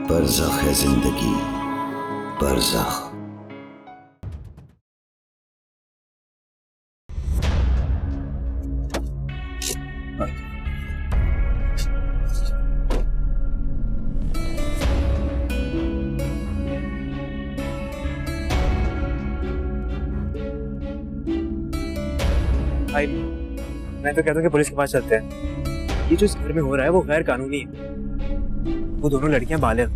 बरज़ख है जिंदगी, बरज़ख। भाई मैं तो कहता हूँ कि पुलिस के पास चलते हैं। ये जो इस घर में हो रहा है वो गैर कानूनी है। वो दोनों लड़कियां बालिग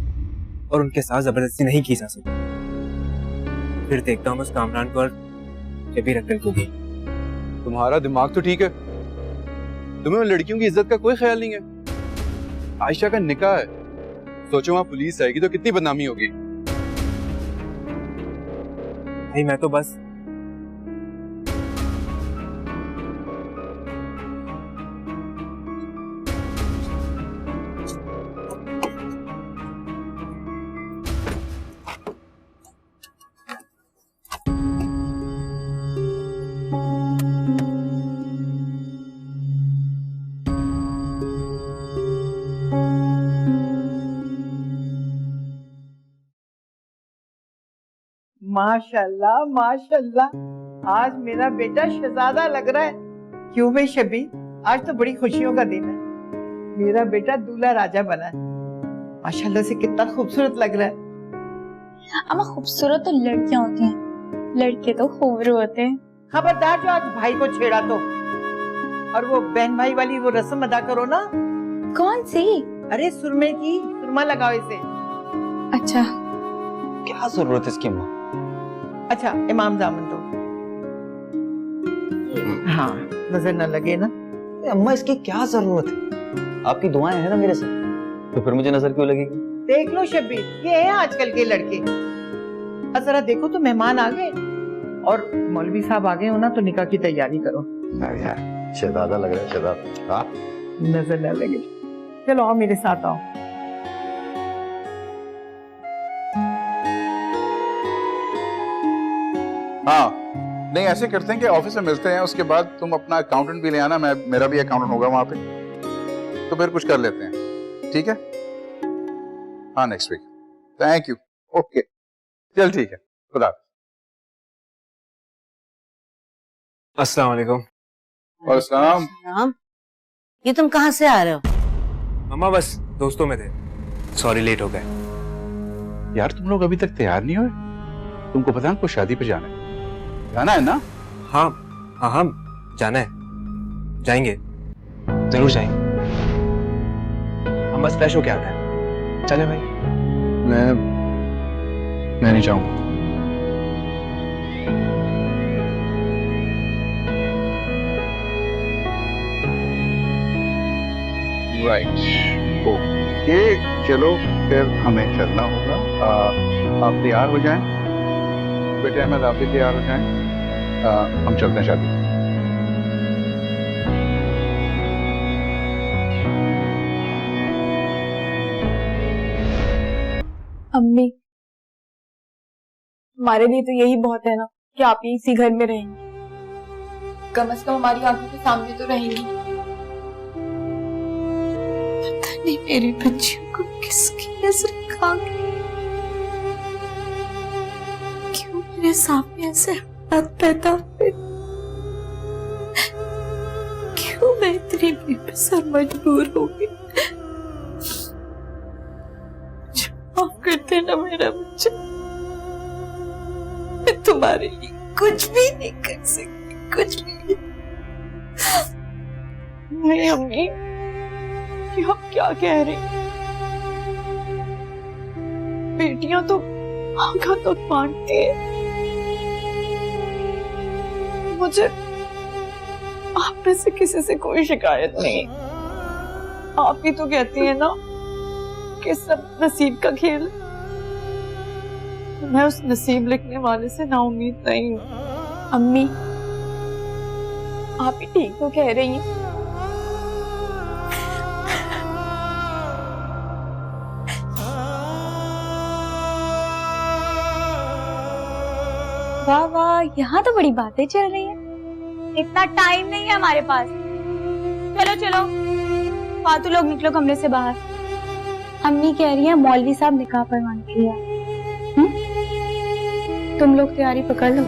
और उनके साथ जबरदस्ती नहीं की जा सकती। फिर देखता हूँ उस कामरान को और शबीर अंकल को भी। तुम्हारा दिमाग तो ठीक है, तुम्हें उन लड़कियों की इज्जत का कोई ख्याल नहीं है। आयशा का निकाह है, सोचो वहां पुलिस आएगी तो कितनी बदनामी होगी। भाई मैं तो बस माशाल्लाह माशाल्लाह, आज मेरा बेटा शहजादा लग रहा है। क्यों भाई शबीर, आज तो बड़ी खुशियों का दिन है। मेरा बेटा दूल्हा राजा बना है। माशाल्लाह से कितना खूबसूरत लग रहा है। अम्मा खूबसूरत तो लड़कियां होती हैं, लड़के तो खूबरू होते हैं। खबरदार जो आज भाई को छेड़ा तो। और वो बहन भाई वाली वो रस्म अदा करो ना। कौन सी? अरे सुरमे की, सुरमा लगाओ इसे। अच्छा क्या जरूरत है इसकी अम्मा? अच्छा इमाम जामन तो हाँ नजर न लगे ना। अम्मा इसकी क्या जरूरत है? आपकी दुआएं हैं ना मेरे साथ, तो फिर मुझे नजर क्यों लगेगी? देख लो शबीर, ये है आजकल के लड़के। जरा देखो तो मेहमान आ गए और मौलवी साहब आ गए हो ना, तो निकाह की तैयारी करो। यार शहजादा लग रहा है, शहजादा। हाँ नजर न लगे। चलो आओ मेरे साथ आओ। हाँ नहीं, ऐसे करते हैं कि ऑफिस में मिलते हैं, उसके बाद तुम अपना अकाउंटेंट भी ले आना, मेरा भी अकाउंटेंट होगा वहां पे, तो फिर कुछ कर लेते हैं। ठीक है? हाँ next week. Thank you. Okay चल ठीक है, खुदा। अस्सलाम वालेकुम। अस्सलाम। ये तुम कहाँ से आ रहे हो? मम्मा बस दोस्तों में थे, सॉरी लेट हो गए। यार तुम लोग अभी तक तैयार नहीं हुए? तुमको पता है हमको शादी पे जाना है ना? हाँ हाँ हाँ जाना है, जाएंगे, जरूर जाएंगे। हम बस फ्रेश होके आते हैं। चले भाई। मैं नहीं जाऊंगा। राइट ओके चलो फिर हमें चलना होगा। आप तैयार हो जाएं बेटे, अहमद आप भी तैयार हो जाएं, हम चलते हैं शादी। अम्मी हमारे लिए तो यही बहुत है ना कि आप इसी घर में रहेंगी, कम से कम हमारी आंखों के सामने तो रहेंगी। पता नहीं मेरी बच्चियों को किसकी नजर खा गई, क्यों मेरे सामने ऐसे हाथ पैदा हुए, क्यों मैं इतनी बेबस और मजबूर हो गई। माफ करते ना मेरा बच्चा, मैं तुम्हारे लिए कुछ भी नहीं कर सकती, कुछ भी नहीं। अम्मी ये आप क्या कह रही हैं? बेटियां तो आंखों तक बांटती है, मुझे आप में से किसी से कोई शिकायत नहीं। आप ही तो कहती है ना कि सब नसीब का खेल। मैं उस नसीब लिखने वाले से नाउम्मीद नहीं हूँ। अम्मी आप ही ठीक तो कह रही हैं। वाह वाह, यहाँ तो बड़ी बातें चल रही हैं। इतना टाइम नहीं है हमारे पास। चलो चलो फालतू लोग निकलो कमरे से बाहर। अम्मी कह रही है मौलवी साहब निकाह पढ़वाने के लिए आए। तुम लोग तैयारी पकड़ लो।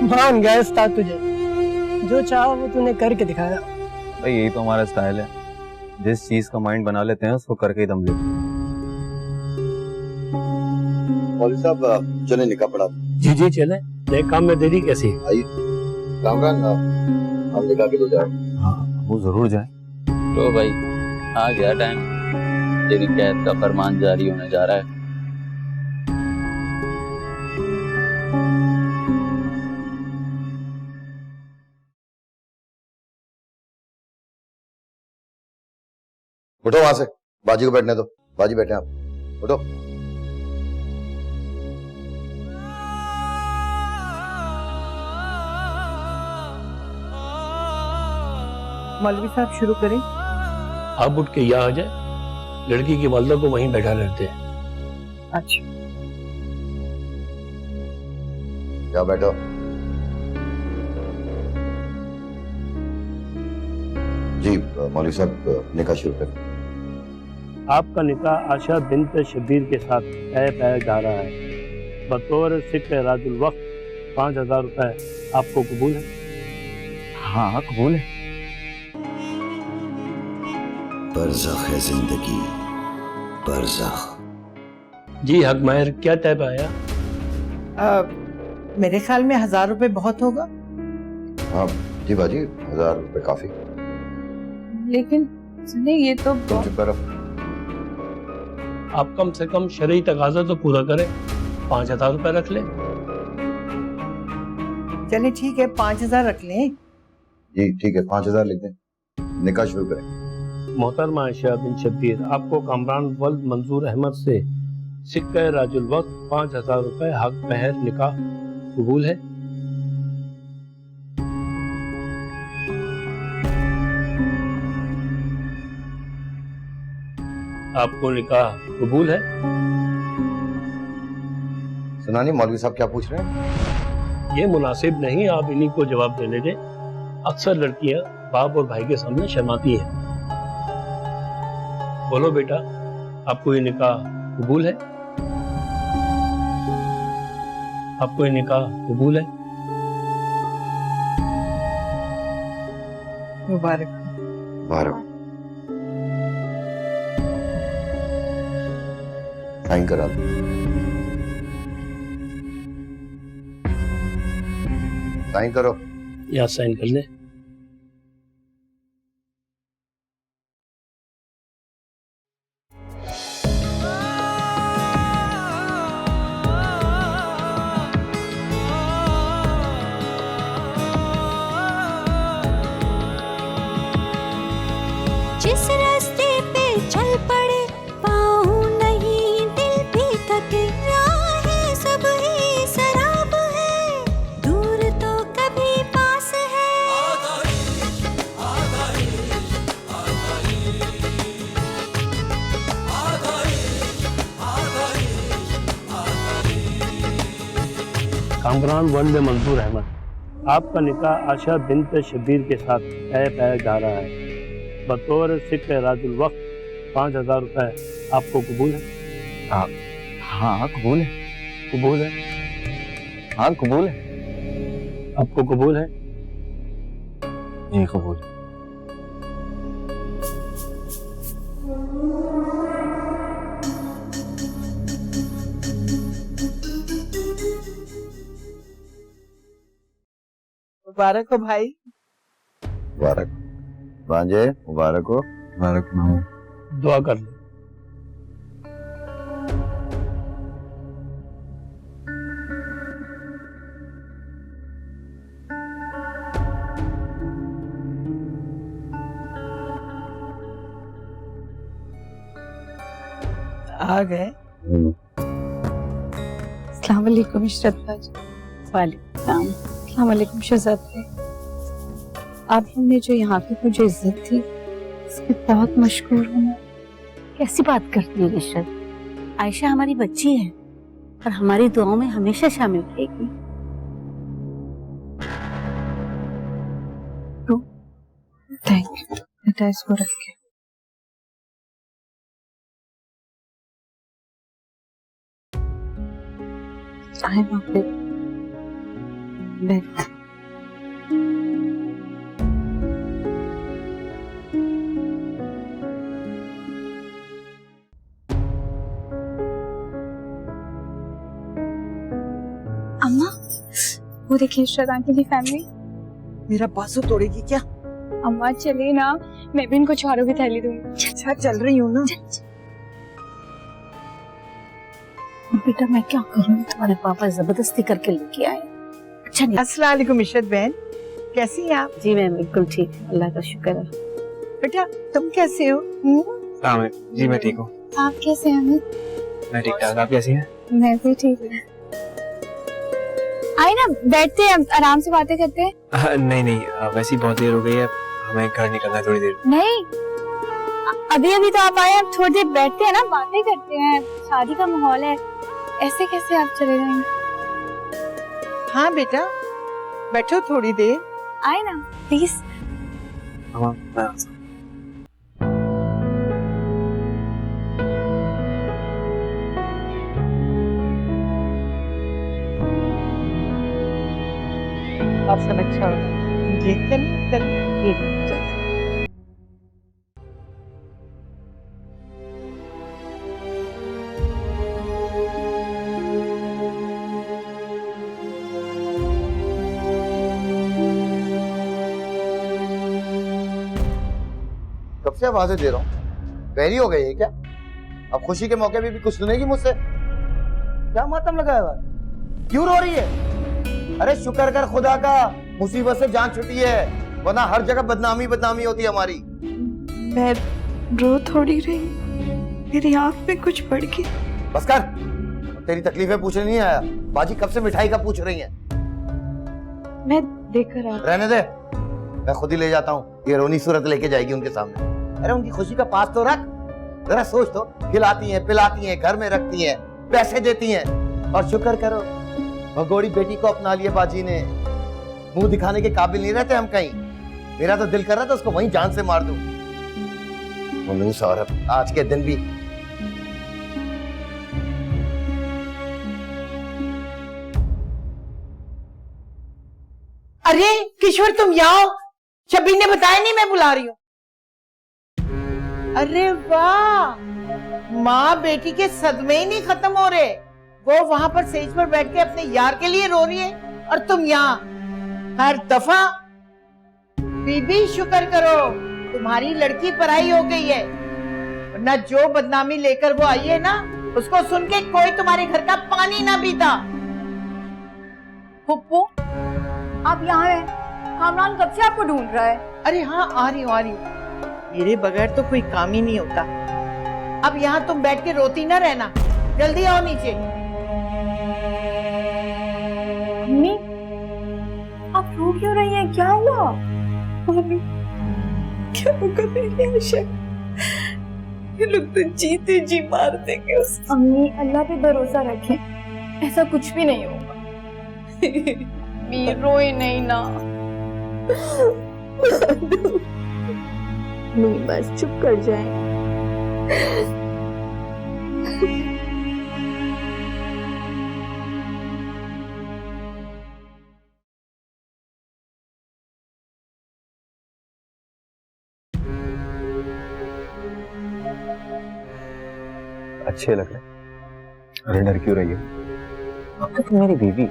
मान गया उस्ताद तुझे, जो चाहा वो तूने करके दिखाया। भाई यही तो हमारा स्टाइल है, जिस चीज का माइंड बना लेते हैं उसको करके ही दम लेते हैं। मौलवी साहब चले निकाह पढ़ा। जी जी चले, देख काम में देरी कैसी। आइए कामरान, हम निकाह के लिए जाए। हाँ वो जरूर जाए। तो भाई आ गया टाइम, तेरी कैद का फरमान जारी होने जा रहा है। उठो वहां से, बाजी को बैठने दो। बाजी बैठे आप, उठो। मौलवी साहब शुरू करें। आप उठ के यहाँ आ जाए, लड़की की वालिदा को वहीं बैठा रहते हैं। अच्छा क्या बैठो। जी मौलवी साहब निकाह शुरू करें। आपका निकाह आशा बिन्त शबीर के साथ तय पाया जा रहा है। बतौर सिक्क राजुल वक्त 5000 रुपए आपको कबूल है? हाँ कबूल है। बरज़ख है जिंदगी, बरज़ख। जी हक माहिर, क्या तय पाया? मेरे ख्याल में 1000 रुपए बहुत होगा। हाँ जी बाजी, 1000 रुपए काफी। लेकिन सुनिए ये तो चुप करो। आप कम से कम शरई तकाजा तो पूरा करें, 5000 रुपए रख लें। चलिए ठीक है, 5000 रख लें। जी ठीक है, 5000 लिख दें। निकाह शुरू करें। मोहतरमा आयशा बिन शब्बीर, आपको कामरान वल्द मंजूर अहमद से सिक्का राजुल वक्त 5000 रुपए हक महर निकाह कबूल है? आपको निकाह कबूल है? सुना नहीं मौलवी साहब क्या पूछ रहे हैं? ये मुनासिब नहीं, आप इन्हीं को जवाब देने दें। अक्सर लड़कियां बाप और भाई के सामने शर्माती हैं। बोलो बेटा, आपको ये निकाह कबूल है? आपको ये निकाह कबूल है? मुबारक मुबारक। साइन करा दो। साइन करो। यहाँ साइन कर ले। जिस रास्ते पे चल पड़े पाँव नहीं दिल भी थके, राहें सब ही शराब है, दूर तो कभी पास है। कामरान वल्द मंजूर अहमद, आपका निकाह आशा बिन्त शबीर के साथ तय पाया जा रहा है। बतौर सिक्का राजुल वक्त 5000 रुपए आपको कबूल है? हाँ कबूल है। कबूल है? हाँ कबूल है। आपको कबूल है? ये कबूल। मुबारक हो भाई। मुबारक भांजे, मुबारक हो। मुबारक मामा। दुआ कर लो। आ गए। अस्सलाम वालेकुम इशरत भाजी। वालेकुम। अस्सलाम वालेकुम शहजाद भाई। आप लोगों ने जो यहाँ की मुझे इज्जत थी इसकी बहुत मशहूर हूँ मैं। कैसी बात करती है इशरत? आयशा हमारी बच्ची है और हमारी दुआओं में हमेशा शामिल रहेगी। थैंक यू बेटा, इसको रख के। आए वहाँ पे बैठ। अम्मा वो देखिए इशरत आंटी की फैमिली। मेरा बाजू तोड़ेगी क्या? अम्मा चलिए ना, मैं भी इनको चारों की थैली दूंगी। अच्छा चल रही हूँ ना। बेटा मैं क्या करूँ, तुम्हारे पापा जबरदस्ती करके लेके आए। अच्छा नहीं। अस्सलाम वालेकुम इशरत बहन, कैसी हैं आप? जी मैं बिल्कुल ठीक, अल्लाह का शुक्र है। बेटा तुम कैसे हो? जी मैं ठीक हूँ। आप कैसे हैं? मैं ठीक ठाक, आप कैसी हैं? मैं भी ठीक हूँ। आइए ना बैठते हैं, आराम से बातें करते हैं। नहीं नहीं, वैसे ही बहुत देर हो गई है, हमें घर निकलना है थोड़ी देर। नहीं अभी अभी तो आप आए, अब थोड़ी देर बैठते हैं ना, बातें करते हैं, शादी का माहौल है, ऐसे कैसे आप चले जाएंगे? हाँ बेटा बैठो थोड़ी देर। आए ना प्लीज। आप सब अच्छा हो जी चलिए। कब से आवाजें दे रहा हूँ, बहरी हो गई है क्या? अब खुशी के मौके पे भी कुछ सुनेगी मुझसे? क्या मातम लगाया हुआ है? क्यों रो रही है? अरे शुक्र कर खुदा का, मुसीबत से जान छुटी है, वरना हर जगह बदनामी बदनामी होती है हमारी। मैं रो थोड़ी रही, मेरी आंख में कुछ पड़ गया। बस कर, तेरी तकलीफें पूछने नहीं आया। बाजी कब से मिठाई का पूछ रही है। मैं देकर आ। रहने दे, मैं खुद ही ले जाता हूँ। ये रोनी सूरत लेके जाएगी उनके सामने। अरे उनकी खुशी का पास तो रख, जरा सोच तो। खिलाती हैं, पिलाती हैं, घर में रखती हैं, पैसे देती हैं, और शुक्र करो भगोड़ी बेटी को अपना लिया बाजी ने। मुंह दिखाने के काबिल नहीं रहते हम कहीं। मेरा तो दिल कर रहा था उसको वहीं जान से मार दूं। मुनीस औरत आज के दिन भी। अरे किशोर तुम यहाँ हो, शबीर ने बताया नहीं, मैं बुला रही हूँ। अरे वाह, माँ बेटी के सदमे ही नहीं खत्म हो रहे। वो वहां पर स्टेज पर बैठ के अपने यार के लिए रो रही है और तुम यहाँ। हर दफा बीबी शुक्र करो तुम्हारी लड़की पराई हो गई है, वरना जो बदनामी लेकर वो आई है ना, उसको सुन के कोई तुम्हारे घर का पानी ना पीता। पप्पू आप यहाँ हैं, कामरान कब से आपको ढूंढ रहा है। अरे हाँ आ रही हूँ। मेरे बगैर तो कोई काम ही नहीं होता। अब यहाँ तुम बैठ के रोती ना रहना, जल्दी आओ नीचे। मम्मी आप रो क्यों रही हैं, क्या हुआ? मम्मी क्या कर रही है आयशा? ये लोग तो जीते जी मार देंगे उस। अम्मी अल्लाह पे भरोसा रखें, ऐसा कुछ भी नहीं होगा। मम्मी रोए नहीं ना। नहीं बस चुप कर जाए। अच्छे लग रहे। अरे डर क्यों रही हो? अब तो तुम मेरी बीवी,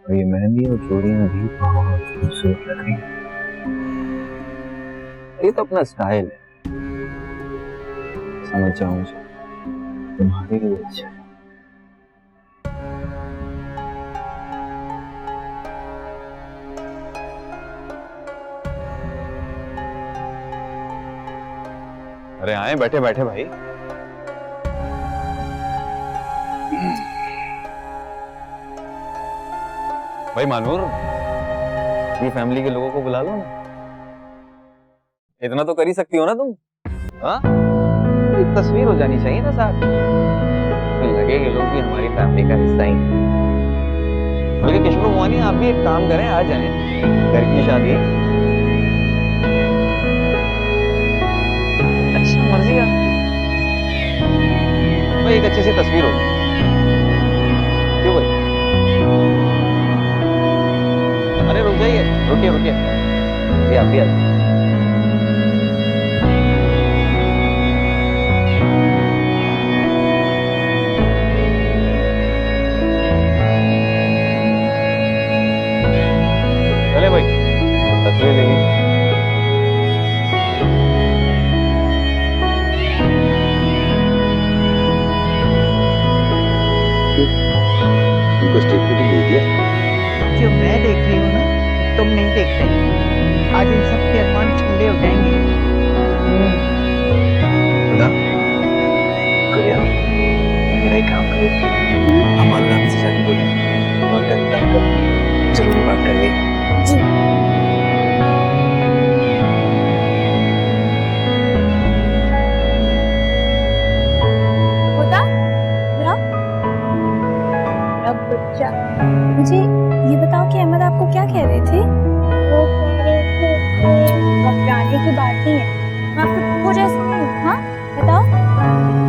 और ये मेहंदी और चूड़ियां भी बहुत खूबसूरत लग रही हैं। ये तो अपना स्टाइल है, समझ जाओ मुझे, तुम्हारे लिए अच्छा है। अरे आए, बैठे बैठे भाई। भाई मानूर, ये फैमिली के लोगों को बुला लो ना, इतना तो कर ही सकती हो ना तुम। हाँ, एक तस्वीर हो जानी चाहिए ना साथ, तो लगे कि लोग भी हमारी फैमिली का हिस्सा ही हैं। बल्कि किशोर मोहनी, आप भी एक काम करें, आ जाएं, घर की शादी, अच्छा मर्जी आपकी, भाई एक अच्छी सी तस्वीर हो, क्यों भाई? अरे रुक जाइए, रुकिए रुकिए, ये आप भी आ जाइए। चले भाई, तस्वीर ले लीजिए। तुमको स्टेटमेंट दे दिया? जो मैं देख रही हूँ ना, तुम नहीं देख रही। आज इन सब के अरमान ठंडे हो जाएंगे। खुदा करिया, मेरा एक काम करो, हमारे नाम से जाके बोले और जरूरी बात करनी है। खुदा, अब बच्चा, मुझे ये बताओ कि अहमद आपको क्या कह रहे थे? वो कह रहे थे घबराने की बात नहीं है, मैं आपको कुछ ऐसा नहीं हूँ। हाँ बताओ।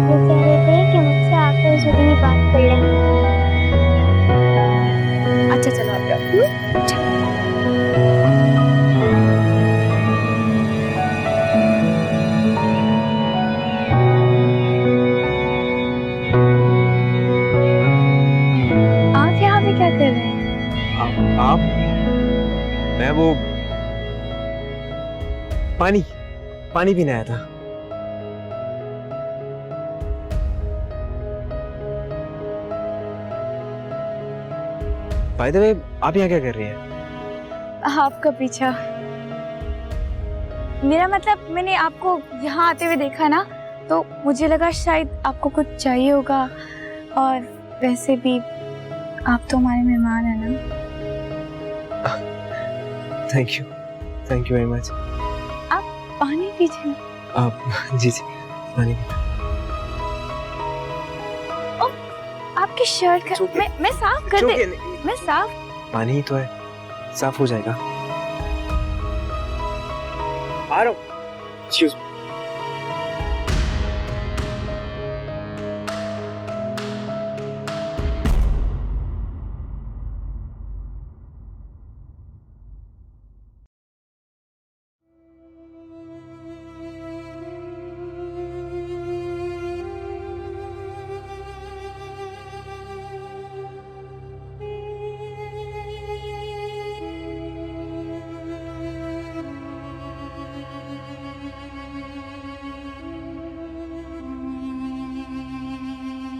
वो कह रहे थे कि मुझसे आकर जरूरी बात कर लें। अच्छा चलो आप जाओ। आप यहाँ पे क्या कर रहे हैं? आप? मैं वो पानी पीने आया था। बाय द वे, आप यहाँ क्या कर रही हैं? आपका पीछा। मेरा मतलब, मैंने आपको यहाँ आते हुए देखा ना, तो मुझे लगा शायद आपको कुछ चाहिए होगा, और वैसे भी आप तो हमारे मेहमान हैं ना। Thank you very much. आप पानी पीजिए। आप जी पानी। आपकी शर्ट का मैं साफ कर दे। मैं साफ। पानी ही तो है, साफ हो जाएगा। आ रहा हूँ। Excuse me.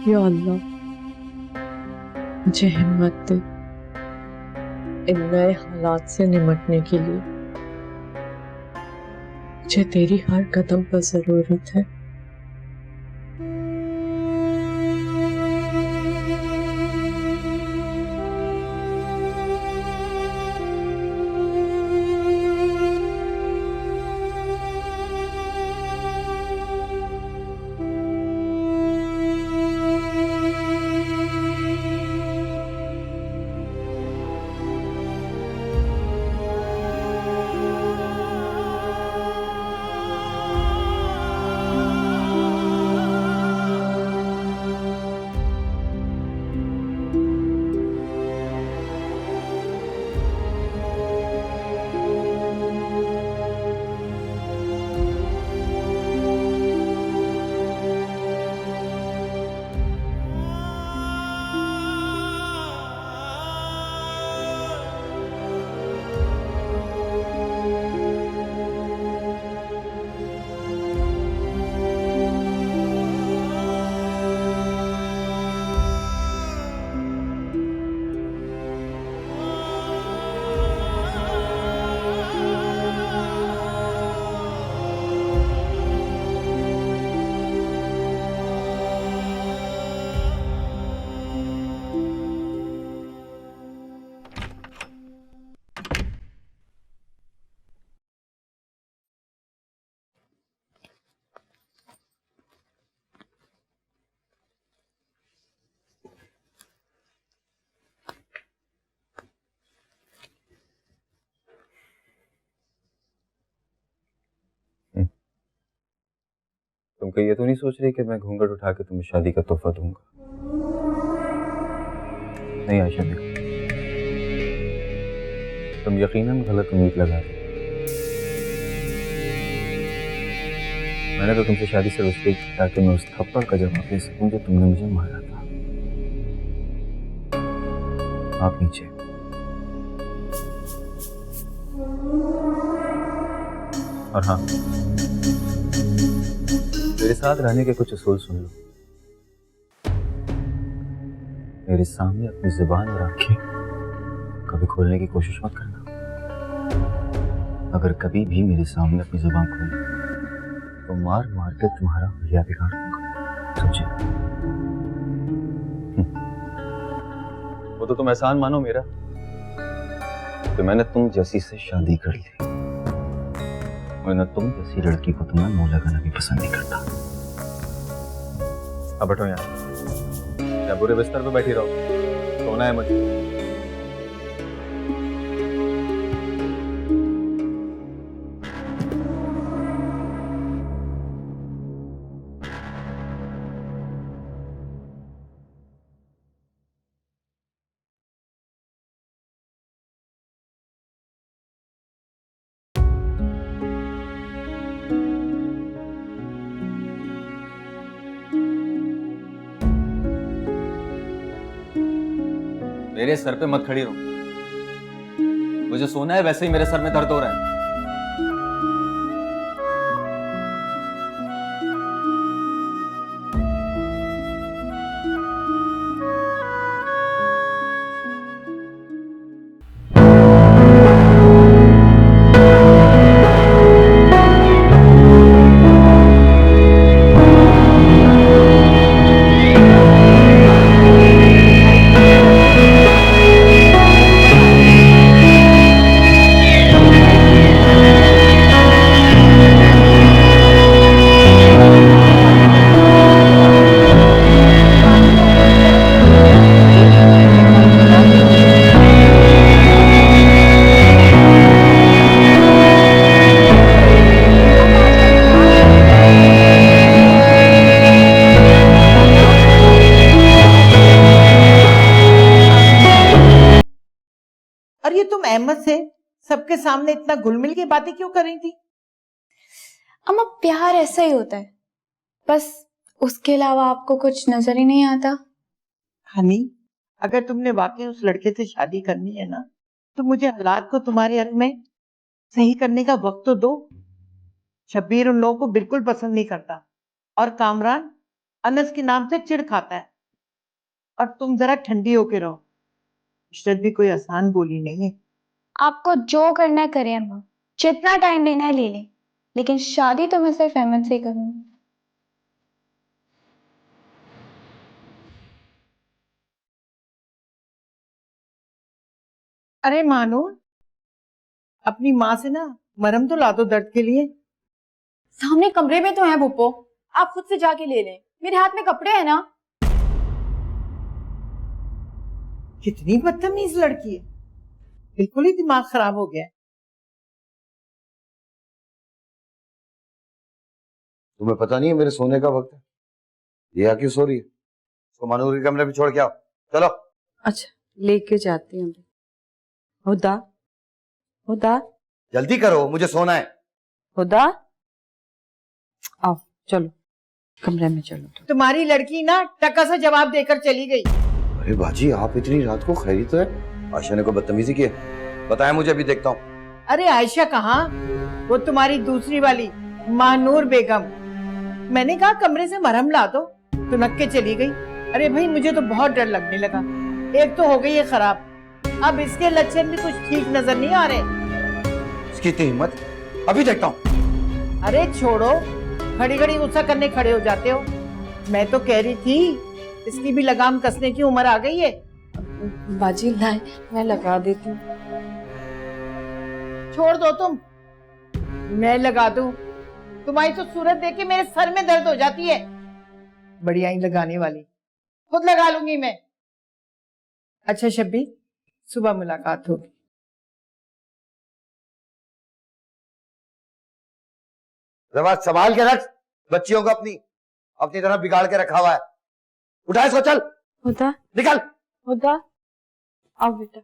या अल्लाह, मुझे हिम्मत दे इन नए हालात से निपटने के लिए। मुझे तेरी हर कदम पर जरूरत है। तुम कहीं ये तो नहीं सोच रही कि मैं घूंघट उठा के तुम्हें शादी का तोहफा दूंगा? नहीं आयशा देखो, तुम यकीनन गलत उम्मीद लगा रही हो। मैंने तो तुमसे शादी सिर्फ इसलिए की ताकि मैं उस थप्पड़ का जवाब दे सकूं जो तुमने मुझे मारा था। आप नीचे। और हाँ, मेरे साथ रहने के कुछ उसूल सुन लो। मेरे सामने अपनी जुबान और आंखें कभी खोलने की कोशिश मत करना। अगर कभी भी मेरे सामने अपनी जुबान खोली तो मार मार के तुम्हारा हुलिया बिगाड़ दूंगा, समझे? वो तो तुम एहसान मानो मेरा कि मैंने तुम जैसी से शादी कर ली, वरना तुम जैसी लड़की को तो मैं मुंह लगाना भी पसंद नहीं करता। अब बैठो यहाँ, या बुरे बिस्तर पे बैठी रहो, सोना है मुझे। मेरे सर पे मत खड़ी रहो, मुझे सोना है, वैसे ही मेरे सर में दर्द हो रहा है। और ये तुम अहमद से सबके सामने इतना घुल-मिल के बातें क्यों कर रही थी? अम्मा प्यार ऐसा ही होता है, बस उसके अलावा आपको कुछ नजर ही नहीं आता। हनी, अगर तुमने वाकई उस लड़के से शादी करनी है ना, तो मुझे हालात को तुम्हारे हक में सही करने का वक्त तो दो। शब्बीर उन लोगों को बिल्कुल पसंद नहीं करता और कामरान अनस के नाम से चिढ़ खाता है। और तुम जरा ठंडी होके रहो, इशरत भी कोई आसान बोली नहीं है। आपको जो करना है करें अम्मा, जितना टाइम लेना है ले लें, लेकिन शादी तो मैं सिर्फ अहमद से ही करूंगी। अरे मानो, अपनी माँ से ना मरहम तो ला दो दर्द के लिए। सामने कमरे में तो है बुप्पो, आप खुद से जाके ले लें, मेरे हाथ में कपड़े हैं ना। कितनी बदतमीज लड़की है, बिल्कुल ही दिमाग खराब हो गया है। तुम्हें पता नहीं है मेरे सोने का वक्त है? ये यहाँ क्यों सो रही है? उसको मनूर के कमरे में छोड़ के आओ, चलो। अच्छा, लेके जाती हूँ। हुदा, हुदा, जल्दी करो, मुझे सोना है। हुदा, आओ चलो कमरे में चलो। तुम्हारी लड़की ना टका सा जवाब देकर चली गई। अरे बाजी, आप इतनी रात को खैरी तो है? आयशा ने कोई बदतमीजी की है? बताया मुझे, अभी देखता हूँ। अरे आयशा कहाँ, वो तुम्हारी दूसरी वाली मानूर बेगम। मैंने कहा कमरे से मरहम ला दो, तो नक के चली गई। अरे भाई, मुझे तो बहुत डर लगने लगा। एक तो हो गई है खराब, अब इसके लक्षण भी कुछ ठीक नजर नहीं आ रहे। इसकी इतनी हिम्मत, अभी देखता हूँ। अरे छोड़ो, खड़ी खड़ी गुस्सा करने खड़े हो जाते हो। मैं तो कह रही थी इसकी भी लगाम कसने की उम्र आ गई है। बाजी लाए, मैं लगा देती हूँ। छोड़ दो तुम, मैं लगा दूं। तुम्हारी तो सूरत देख के मेरे सर में दर्द हो जाती है। बड़ी आई लगाने वाली, खुद लगा लूंगी मैं। अच्छा शब्बी, सुबह मुलाकात होगी। जरा संभाल के रख, बच्चियों को अपनी अपनी तरह बिगाड़ के रखा हुआ है। उठा इसको, चल हुदा, निकल। हुदा, आओ बेटा।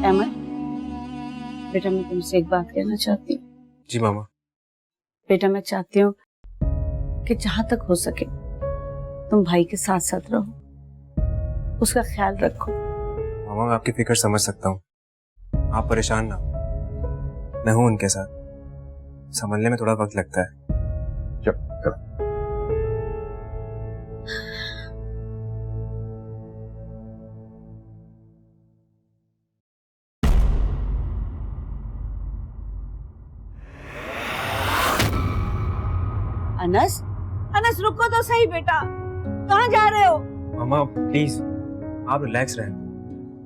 अहमद, बेटा मैं तुमसे एक बात कहना चाहती हूँ। जी मामा। बेटा मैं चाहती हूँ कि जहां तक हो सके तुम भाई के साथ साथ रहो, उसका ख्याल रखो। मामा मैं आपकी फिक्र समझ सकता हूँ, आप परेशान ना हो, मैं हूँ उनके साथ। संभलने में थोड़ा वक्त लगता है। चल अनस, अनस रुको तो सही बेटा, कहाँ जा रहे हो? मामा प्लीज आप रिलैक्स रहें,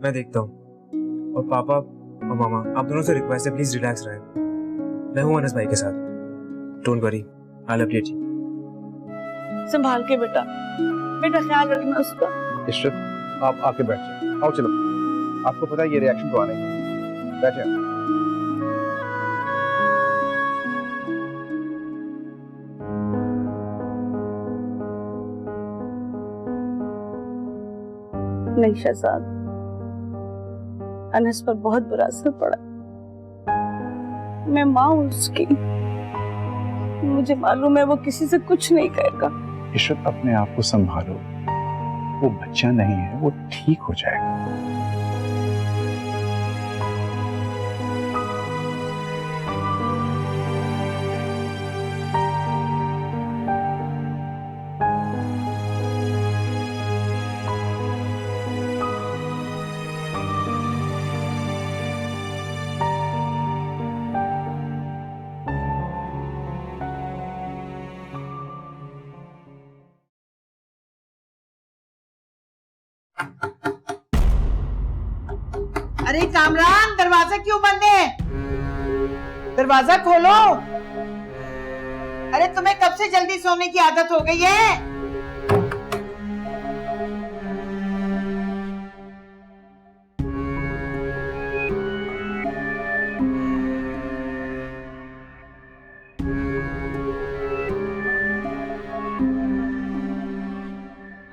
मैं देखता हूँ। और पापा और मामा आप दोनों से रिक्वेस्ट है, प्लीज रिलैक्स रहें। मैं हूँ अनस भाई के साथ। Don't worry, I love you. संभाल के बेटा, बेटा ख्याल रखना उसका। इशरत आप आके बैठ जाओ, आओ चलो। आपको पता है ये रिएक्शन तो आने का, बैठे। नहीं शहजाद, अनस पर बहुत बुरा असर पड़ा। मैं माँ हूँ उसकी, मुझे मालूम है वो किसी से कुछ नहीं कहेगा। इशरत अपने आप को संभालो, वो बच्चा नहीं है, वो ठीक हो जाएगा। अरे कामरान, दरवाजा क्यों बंद है? दरवाजा खोलो। अरे तुम्हें कब से जल्दी सोने की आदत हो गई है?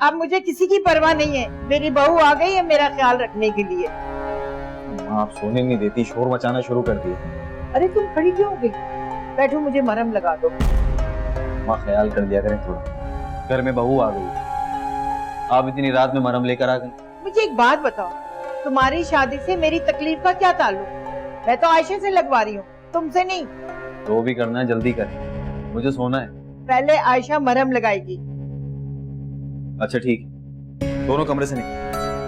अब मुझे किसी की परवाह नहीं है, मेरी बहू आ गई है मेरा ख्याल रखने के लिए। आप सोने नहीं देती, शोर मचाना शुरू कर दिया। अरे तुम खड़ी क्यों हो गई? बैठो, मुझे मरहम लगा दो। माँ ख्याल कर दिया करें थोड़ा, घर में बहू आ गई, आप इतनी रात में मरहम लेकर आ गई। मुझे एक बात बताओ, तुम्हारी शादी से मेरी तकलीफ का क्या ताल्लुक? मैं तो आयशा से लगवा रही हूँ, तुमसे नहीं। जो भी करना है जल्दी करें, मुझे सोना है। पहले आयशा मरहम लगाएगी। अच्छा ठीक, दोनों कमरे से निकलो।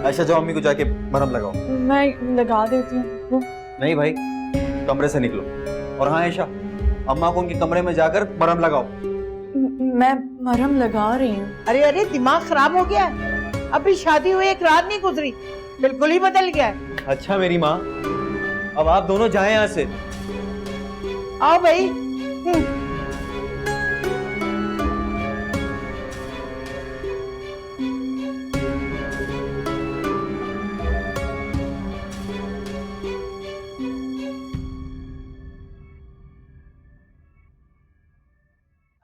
आयशा जाओ, अम्मी को जाके मरहम लगाओ। मैं लगा देती हूँ। नहीं भाई, कमरे से निकलो। और हाँ आयशा, अम्मा को उनके कमरे में जाकर मरहम लगाओ। मैं मरहम लगा रही हूँ। अरे अरे, दिमाग खराब हो गया, अभी शादी हुई एक रात नहीं गुजरी, बिल्कुल ही बदल गया है। अच्छा मेरी माँ, अब आप दोनों जाएं यहाँ से। आओ भाई।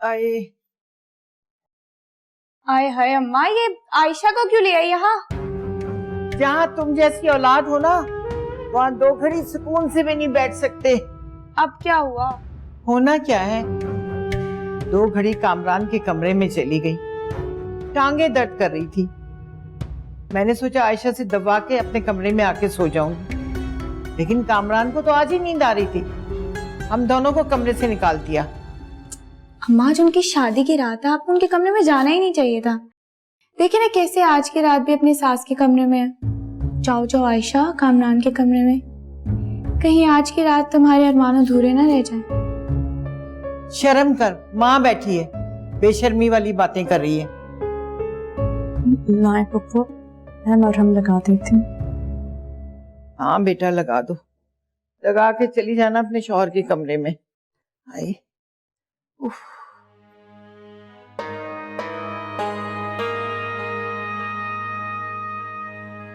आए आए हाय अम्मा, ये आयशा को क्यों ले आई यहाँ? जहाँ तुम जैसी औलाद हो ना, वहाँ दो घड़ी सुकून से भी नहीं बैठ सकते। अब क्या हुआ? होना क्या है, दो घड़ी कामरान के कमरे में चली गई, टांगे दर्द कर रही थी। मैंने सोचा आयशा से दबा के अपने कमरे में आके सो जाऊंगी, लेकिन कामरान को तो आज ही नींद आ रही थी। हम दोनों को कमरे से निकाल दिया। अम्मा, आज उनकी शादी की रात है, आपको उनके कमरे में जाना ही नहीं चाहिए था। देखिए ना कैसे आज की रात भी अपनी सास के कमरे में है। जाओ जाओ आयशा, कामरान के कमरे में, कहीं आज की रात तुम्हारे अरमान अधूरे ना रह जाएं। शर्म कर, माँ बैठी है, बेशर्मी वाली बातें कर रही है। लाए पप्पू, मैं मरहम लगा देती हूँ। हाँ बेटा लगा दो, लगा के चली जाना अपने शौहर के कमरे में। आई उफ।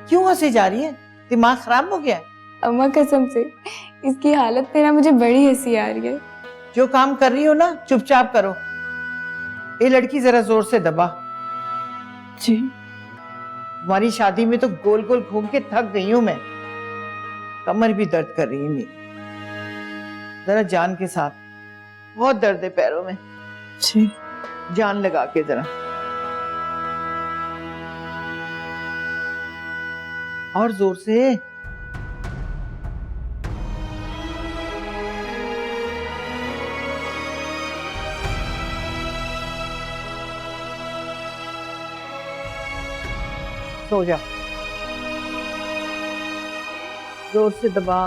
क्यों हंसी जा रही है? दिमाग खराब हो गया है? अम्मा कसम से इसकी हालत पे ना मुझे बड़ी हंसी आ रही है। जो काम कर रही हो ना चुपचाप करो। ये लड़की जरा जोर से दबा। जी। तुम्हारी शादी में तो गोल गोल घूम के थक गई हूं मैं, कमर भी दर्द कर रही है मेरी। जरा जान के साथ, बहुत दर्द है पैरों में। जी। जान लगा के जरा। और जोर से। सो जा, जोर से दबा।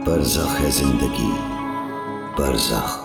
बरज़ख है जिंदगी, बरज़ख।